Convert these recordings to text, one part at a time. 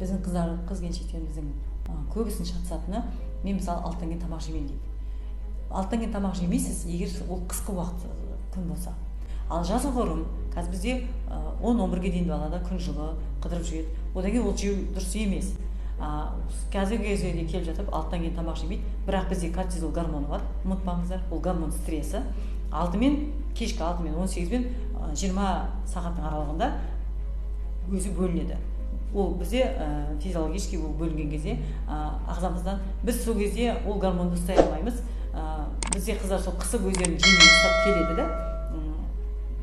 Біздің қыз келіншектеріміздің көбісінің шатысатыны, мен мысалы 6-тан кейін тамақ жемеймін дейді. 6-тан кейін тамақ жемейсіз, егер ол қысқы уақыт күн болса. Ал жазғы ғұрым, қазір бізде 10-11-ге дейін балада күн жылы қыдырып жүреді. Одан кейін ол жеу дұрыс емес. Қазіргі кезде келіп жатып 6-тан кейін тамақ жемейді, бірақ бізде кортизол гормоны бар, ұмытпаңыздар, ол гормон стресі. Кешкі 6 мен 18 мен 20 сағаттың аралығында өзі бөлінеді. Ол бізде физиологически ол бөлінген кезде ағзамыздан біз сол кезде ол гормонды ұстай алмаймыз. Бізде қыздар сол қысып өздерін жемей ұстап келеді да.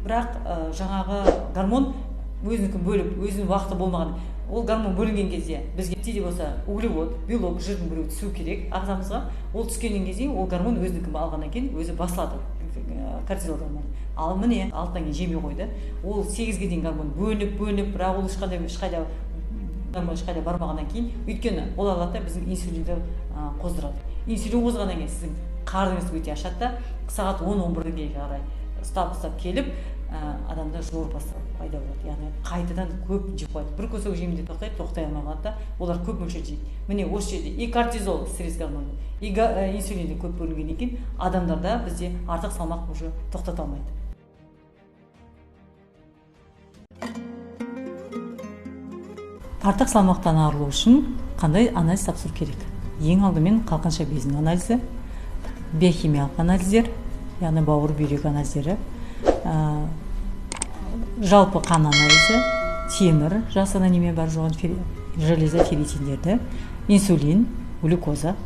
Бірақ жаңағы гормон өзінікін бөліп, өзінің уақыты болмаған. Ол гормон бөлінген кезде бізге тиде болса углевод, белок, жырдың біреуі түсу керек ағзамызға. Ол түскеннен кезде ол гормон өзінікін алғаннан кейін өзі басылады. Кортизол гормон. Ал міне 6-тан кейін жемей қойды. Ол 8-ге дейін гормон бөлініп, бірақ ол ешқайда бармағаннан кейін, өйткені ол алады біздің инсулинді қоздырады. Инсулин қозғаннан кейін сіздің қарныңыз өте ашады да, сағат 10-11-ге қарай ұстап келіп, адамда жор пайда болады. Яғни қайтадан көп жеп қойды. Бір көсек жемінде тоқтай алмай қалады да, олар көп мөлшерде жейді. Міне осы жерде и кортизол, стресс гормоны, и инсулинді көп бөлінгеннен кейін адамдарда бізде артық салмақ уже тоқтата алмайды. Артық салмақтан арылу үшін қандай анализ тапсыру керек? Ең алдымен қалқанша безінің анализі, биохимиялық анализдер, яғни бауыр бүйрек анализдері, жалпы қан анализі, темір, жасына неме бар жоғын железа, ферритиндерді, инсулин, глюкоза,